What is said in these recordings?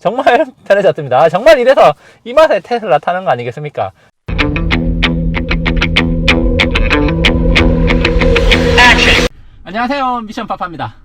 정말 편해졌습니다. 정말 이래서 이 맛에 테슬라 타는 거 아니겠습니까? 안녕하세요, 미션파파입니다.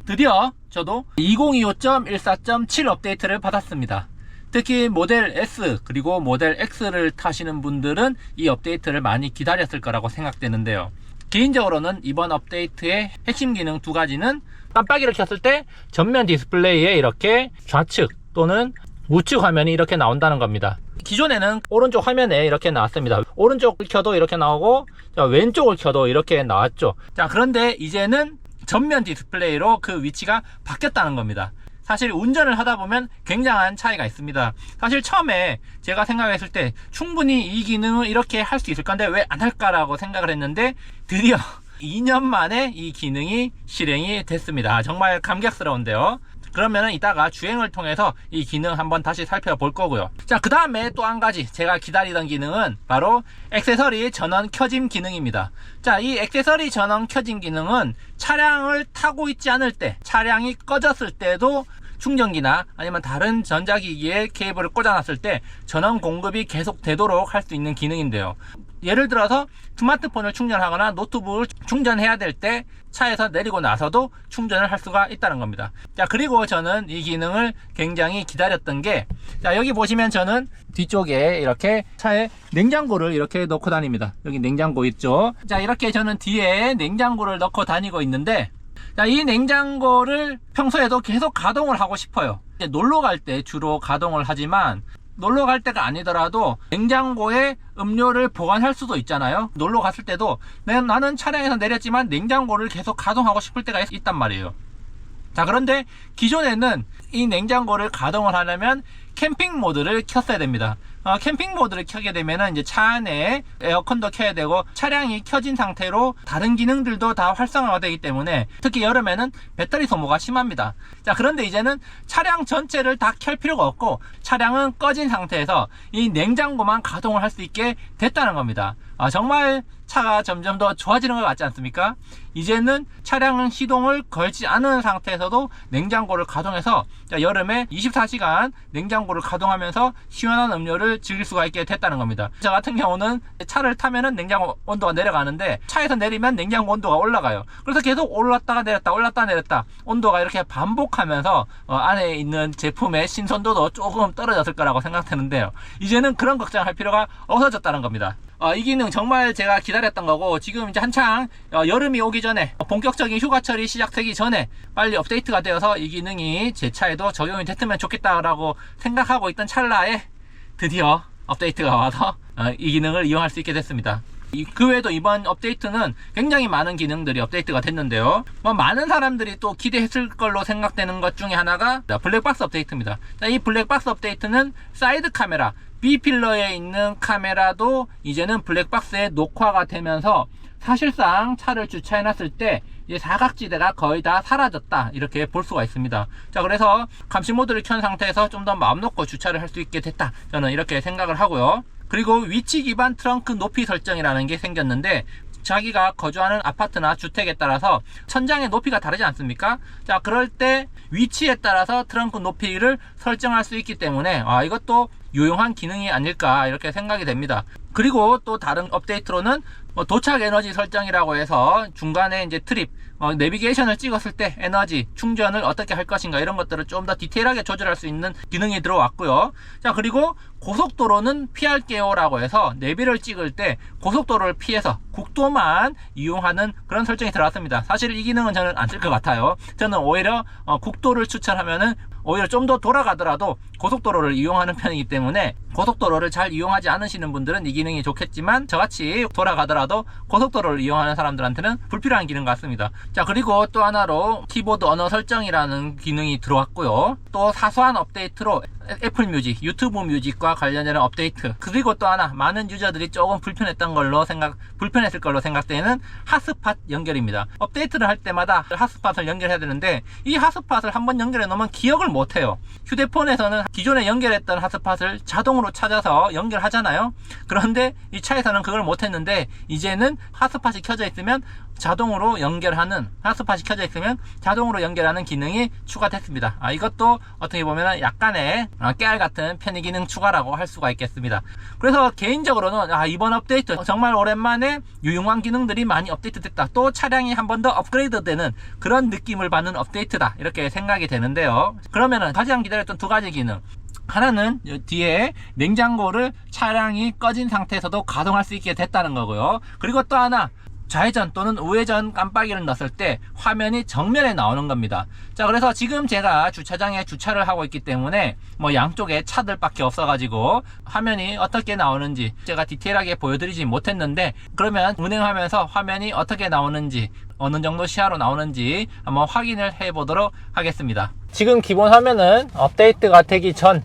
드디어 저도 2025.14.7 업데이트를 받았습니다. 특히 모델 S 그리고 모델 X를 타시는 분들은 이 업데이트를 많이 기다렸을 거라고 생각되는데요. 개인적으로는 이번 업데이트의 핵심 기능 두 가지는 깜빡이를 켰을 때 전면 디스플레이에 이렇게 좌측 또는 우측 화면이 이렇게 나온다는 겁니다. 기존에는 오른쪽 화면에 이렇게 나왔습니다. 오른쪽을 켜도 이렇게 나오고 왼쪽을 켜도 이렇게 나왔죠. 자, 그런데 이제는 전면 디스플레이로 그 위치가 바뀌었다는 겁니다. 사실 운전을 하다 보면 굉장한 차이가 있습니다. 사실 처음에 제가 생각했을 때 충분히 이 기능을 이렇게 할 수 있을 건데 왜 안 할까라고 생각을 했는데 드디어 2년 만에 이 기능이 실행이 됐습니다. 정말 감격스러운데요. 그러면은 이따가 주행을 통해서 이 기능 한번 다시 살펴볼 거고요. 자, 그 다음에 또 한 가지 제가 기다리던 기능은 바로 액세서리 전원 켜짐 기능입니다. 자, 이 액세서리 전원 켜짐 기능은 차량을 타고 있지 않을 때, 차량이 꺼졌을 때도 충전기나 아니면 다른 전자기기에 케이블을 꽂아놨을 때 전원 공급이 계속 되도록 할 수 있는 기능인데요. 예를 들어서 스마트폰을 충전하거나 노트북을 충전해야 될 때 차에서 내리고 나서도 충전을 할 수가 있다는 겁니다. 자, 그리고 저는 이 기능을 굉장히 기다렸던 게, 자, 여기 보시면 저는 뒤쪽에 이렇게 차에 냉장고를 이렇게 넣고 다닙니다. 여기 냉장고 있죠. 자, 이렇게 저는 뒤에 냉장고를 넣고 다니고 있는데, 자, 이 냉장고를 평소에도 계속 가동을 하고 싶어요. 이제 놀러 갈 때 주로 가동을 하지만 놀러 갈 때가 아니더라도 냉장고에 음료를 보관할 수도 있잖아요. 놀러 갔을 때도 나는 차량에서 내렸지만 냉장고를 계속 가동하고 싶을 때가 있단 말이에요. 자, 그런데 기존에는 이 냉장고를 가동을 하려면 캠핑 모드를 켰어야 됩니다. 캠핑 모드를 켜게 되면은 이제 차 안에 에어컨도 켜야 되고 차량이 켜진 상태로 다른 기능들도 다 활성화가 되기 때문에 특히 여름에는 배터리 소모가 심합니다. 자, 그런데 이제는 차량 전체를 다 켤 필요가 없고 차량은 꺼진 상태에서 이 냉장고만 가동을 할 수 있게 됐다는 겁니다. 정말 차가 점점 더 좋아지는 것 같지 않습니까? 이제는 차량은 시동을 걸지 않은 상태에서도 냉장고를 가동해서 여름에 24시간 냉장고를 가동하면서 시원한 음료를 즐길 수가 있게 됐다는 겁니다. 저 같은 경우는 차를 타면은 냉장고 온도가 내려가는데 차에서 내리면 냉장고 온도가 올라가요. 그래서 계속 올랐다가 내렸다 올랐다 내렸다 온도가 이렇게 반복하면서 안에 있는 제품의 신선도도 조금 떨어졌을 거라고 생각되는데요. 이제는 그런 걱정할 필요가 없어졌다는 겁니다. 이 기능 정말 제가 기다렸던 거고, 지금 이제 한창 여름이 오기 전에 본격적인 휴가철이 시작되기 전에 빨리 업데이트가 되어서 이 기능이 제 차에도 적용이 됐으면 좋겠다라고 생각하고 있던 찰나에 드디어 업데이트가 와서 이 기능을 이용할 수 있게 됐습니다. 그 외에도 이번 업데이트는 굉장히 많은 기능들이 업데이트가 됐는데요. 많은 사람들이 또 기대했을 걸로 생각되는 것 중에 하나가 블랙박스 업데이트입니다. 이 블랙박스 업데이트는 사이드 카메라, B필러에 있는 카메라도 이제는 블랙박스에 녹화가 되면서 사실상 차를 주차해 놨을 때 이제 사각지대가 거의 다 사라졌다, 이렇게 볼 수가 있습니다. 자, 그래서 감시 모드를 켠 상태에서 좀 더 마음 놓고 주차를 할 수 있게 됐다, 저는 이렇게 생각을 하고요. 그리고 위치 기반 트렁크 높이 설정이라는 게 생겼는데, 자기가 거주하는 아파트나 주택에 따라서 천장의 높이가 다르지 않습니까? 자, 그럴 때 위치에 따라서 트렁크 높이를 설정할 수 있기 때문에 이것도 유용한 기능이 아닐까, 이렇게 생각이 됩니다. 그리고 또 다른 업데이트로는 도착 에너지 설정이라고 해서 중간에 이제 트립, 내비게이션을 찍었을 때 에너지 충전을 어떻게 할 것인가, 이런 것들을 좀 더 디테일하게 조절할 수 있는 기능이 들어왔고요. 자, 그리고 고속도로는 피할게요 라고 해서 내비를 찍을 때 고속도로를 피해서 국도만 이용하는 그런 설정이 들어왔습니다. 사실 이 기능은 저는 안 쓸 것 같아요. 저는 오히려 국도를 추천하면은 오히려 좀 더 돌아가더라도 고속도로를 이용하는 편이기 때문에 고속도로를 잘 이용하지 않으시는 분들은 이 기능이 좋겠지만 저같이 돌아가더라도 고속도로를 이용하는 사람들한테는 불필요한 기능 같습니다. 자, 그리고 또 하나로 키보드 언어 설정이라는 기능이 들어왔고요. 또 사소한 업데이트로 애플 뮤직, 유튜브 뮤직과 관련되는 업데이트, 그리고 또 하나 많은 유저들이 조금 불편했을 걸로 생각되는 핫스팟 연결입니다. 업데이트를 할 때마다 핫스팟을 연결해야 되는데 이 핫스팟을 한번 연결해 놓으면 기억을 못해요. 휴대폰에서는 기존에 연결했던 핫스팟을 자동으로 자동으로 찾아서 연결하잖아요. 그런데 이 차에서는 그걸 못했는데 이제는 핫스팟이 켜져 있으면 자동으로 연결하는 기능이 추가됐습니다. 이것도 어떻게 보면 약간의 깨알 같은 편의 기능 추가라고 할 수가 있겠습니다. 그래서 개인적으로는 이번 업데이트 정말 오랜만에 유용한 기능들이 많이 업데이트 됐다, 또 차량이 한 번 더 업그레이드 되는 그런 느낌을 받는 업데이트다, 이렇게 생각이 되는데요. 그러면은 가장 기다렸던 두 가지 기능, 하나는 뒤에 냉장고를 차량이 꺼진 상태에서도 가동할 수 있게 됐다는 거고요. 그리고 또 하나, 좌회전 또는 우회전 깜빡이를 넣었을 때 화면이 정면에 나오는 겁니다. 자, 그래서 지금 제가 주차장에 주차를 하고 있기 때문에 양쪽에 차들밖에 없어가지고 화면이 어떻게 나오는지 제가 디테일하게 보여드리지 못했는데, 그러면 운행하면서 화면이 어떻게 나오는지, 어느 정도 시야로 나오는지 한번 확인을 해 보도록 하겠습니다. 지금 기본 화면은 업데이트가 되기 전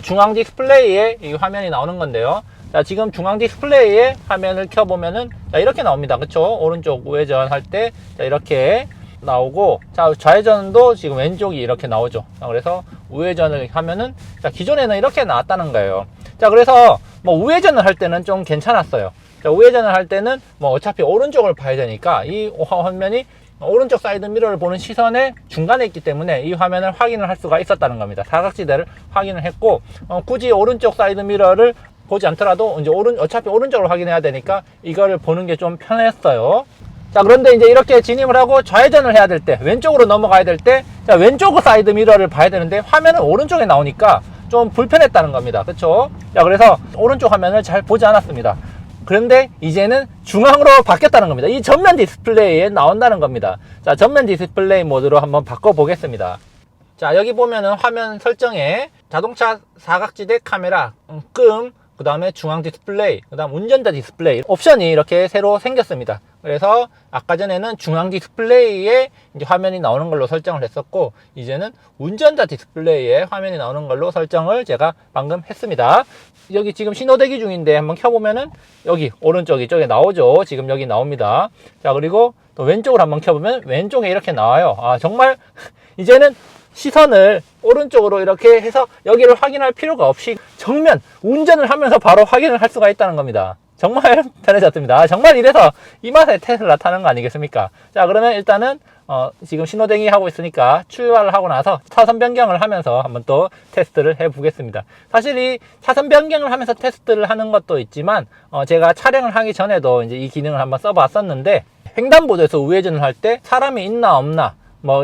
중앙 디스플레이에 이 화면이 나오는 건데요. 자, 지금 중앙 디스플레이에 화면을 켜보면은 이렇게 나옵니다. 그쵸? 오른쪽 우회전 할 때 이렇게 나오고, 자, 좌회전도 지금 왼쪽이 이렇게 나오죠. 자, 그래서 우회전을 하면은 기존에는 이렇게 나왔다는 거예요. 자, 그래서 우회전을 할 때는 좀 괜찮았어요. 자, 우회전을 할 때는 어차피 오른쪽을 봐야 되니까 이 화면이 오른쪽 사이드 미러를 보는 시선의 중간에 있기 때문에 이 화면을 확인을 할 수가 있었다는 겁니다. 사각지대를 확인을 했고, 굳이 오른쪽 사이드 미러를 보지 않더라도 이제 어차피 오른쪽으로 확인해야 되니까 이거를 보는 게 좀 편했어요. 자, 그런데 이제 이렇게 진입을 하고 좌회전을 해야 될 때, 왼쪽으로 넘어가야 될 때, 자, 왼쪽 사이드 미러를 봐야 되는데 화면은 오른쪽에 나오니까 좀 불편했다는 겁니다. 그쵸? 자, 그래서 오른쪽 화면을 잘 보지 않았습니다. 그런데 이제는 중앙으로 바뀌었다는 겁니다. 이 전면 디스플레이에 나온다는 겁니다. 자, 전면 디스플레이 모드로 한번 바꿔 보겠습니다. 자, 여기 보면은 화면 설정에 자동차 사각지대 카메라, 그 다음에 중앙 디스플레이, 그 다음 운전자 디스플레이 옵션이 이렇게 새로 생겼습니다. 그래서 아까 전에는 중앙 디스플레이에 이제 화면이 나오는 걸로 설정을 했었고, 이제는 운전자 디스플레이에 화면이 나오는 걸로 설정을 제가 방금 했습니다. 여기 지금 신호 대기 중인데 한번 켜보면은 여기 오른쪽 이쪽에 나오죠. 지금 여기 나옵니다. 자, 그리고 또 왼쪽으로 한번 켜보면 왼쪽에 이렇게 나와요. 정말 이제는 시선을 오른쪽으로 이렇게 해서 여기를 확인할 필요가 없이 정면 운전을 하면서 바로 확인을 할 수가 있다는 겁니다. 정말 편해졌습니다. 정말 이래서 이 맛에 테슬라 타는 거 아니겠습니까? 자, 그러면 일단은 지금 신호등이 하고 있으니까 출발을 하고 나서 차선 변경을 하면서 한번 또 테스트를 해 보겠습니다. 사실 이 차선 변경을 하면서 테스트를 하는 것도 있지만 제가 촬영을 하기 전에도 이제 이 기능을 한번 써봤었는데, 횡단보도에서 우회전을 할 때 사람이 있나 없나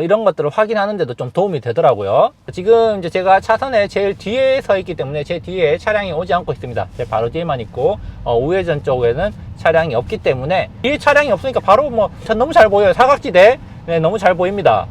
이런 것들을 확인하는데도 좀 도움이 되더라고요. 지금 이제 제가 차선에 제일 뒤에 서 있기 때문에 제 뒤에 차량이 오지 않고 있습니다. 제 바로 뒤에만 있고, 우회전 쪽에는 차량이 없기 때문에, 뒤에 차량이 없으니까 바로 전 너무 잘 보여요. 사각지대. 네, 너무 잘 보입니다.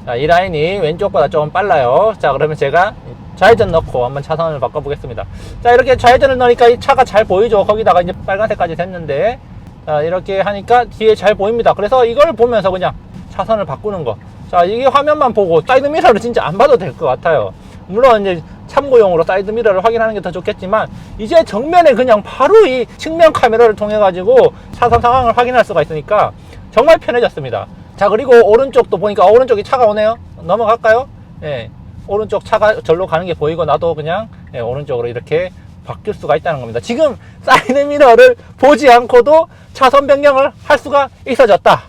자, 이 라인이 왼쪽보다 좀 빨라요. 자, 그러면 제가 좌회전 넣고 한번 차선을 바꿔 보겠습니다. 자, 이렇게 좌회전을 넣으니까 이 차가 잘 보이죠. 거기다가 이제 빨간색까지 됐는데, 자, 이렇게 하니까 뒤에 잘 보입니다. 그래서 이걸 보면서 그냥 차선을 바꾸는 거. 자, 이게 화면만 보고 사이드 미러를 진짜 안 봐도 될 것 같아요. 물론 이제 참고용으로 사이드 미러를 확인하는 게 더 좋겠지만, 이제 정면에 그냥 바로 이 측면 카메라를 통해 가지고 차선 상황을 확인할 수가 있으니까 정말 편해졌습니다. 자, 그리고 오른쪽도 보니까 오른쪽에 차가 오네요. 넘어갈까요? 예, 오른쪽 차가 절로 가는 게 보이고, 나도 그냥 오른쪽으로 이렇게 바뀔 수가 있다는 겁니다. 지금 사이드 미러를 보지 않고도 차선 변경을 할 수가 있어졌다.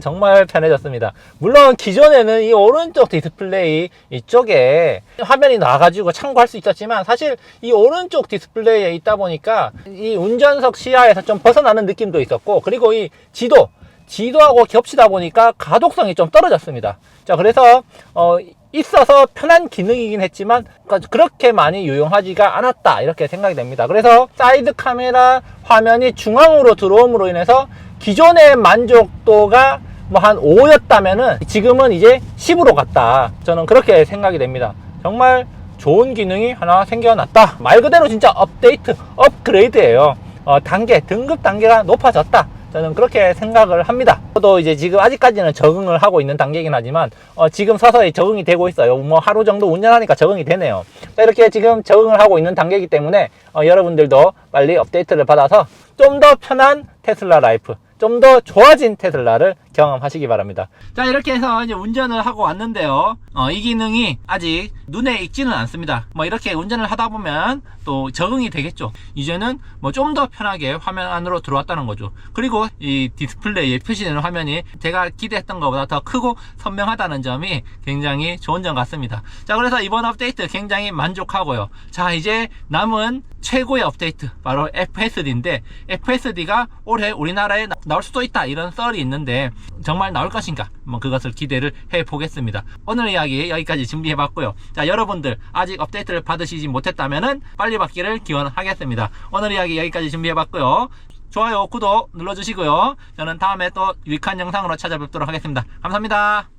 정말 편해졌습니다. 물론 기존에는 이 오른쪽 디스플레이 이쪽에 화면이 나와가지고 참고할 수 있었지만, 사실 이 오른쪽 디스플레이에 있다 보니까 이 운전석 시야에서 좀 벗어나는 느낌도 있었고, 그리고 이 지도하고 겹치다 보니까 가독성이 좀 떨어졌습니다. 자, 그래서 있어서 편한 기능이긴 했지만 그렇게 많이 유용하지가 않았다, 이렇게 생각이 됩니다. 그래서 사이드 카메라 화면이 중앙으로 들어옴으로 인해서 기존의 만족도가 한 5였다면은 지금은 이제 10으로 갔다, 저는 그렇게 생각이 됩니다. 정말 좋은 기능이 하나 생겨났다. 말 그대로 진짜 업데이트, 업그레이드예요. 등급 단계가 높아졌다, 저는 그렇게 생각을 합니다. 저도 이제 지금 아직까지는 적응을 하고 있는 단계이긴 하지만 지금 서서히 적응이 되고 있어요. 하루 정도 운전하니까 적응이 되네요. 이렇게 지금 적응을 하고 있는 단계이기 때문에 여러분들도 빨리 업데이트를 받아서 좀 더 편한 테슬라 라이프, 좀 더 좋아진 테슬라를 경험하시기 바랍니다. 자, 이렇게 해서 이제 운전을 하고 왔는데요. 이 기능이 아직 눈에 익지는 않습니다. 뭐 이렇게 운전을 하다 보면 또 적응이 되겠죠. 이제는 뭐 좀 더 편하게 화면 안으로 들어왔다는 거죠. 그리고 이 디스플레이에 표시되는 화면이 제가 기대했던 것보다 더 크고 선명하다는 점이 굉장히 좋은 점 같습니다. 자, 그래서 이번 업데이트 굉장히 만족하고요. 자, 이제 남은 최고의 업데이트 바로 FSD인데, FSD가 올해 우리나라에 나올 수도 있다 이런 썰이 있는데 정말 나올 것인가, 뭐 그것을 기대를 해 보겠습니다. 오늘 이야기 여기까지 준비해 봤고요. 자, 여러분들 아직 업데이트를 받으시지 못했다면은 빨리 받기를 기원하겠습니다. 오늘 이야기 여기까지 준비해 봤고요. 좋아요, 구독 눌러주시고요. 저는 다음에 또 유익한 영상으로 찾아뵙도록 하겠습니다. 감사합니다.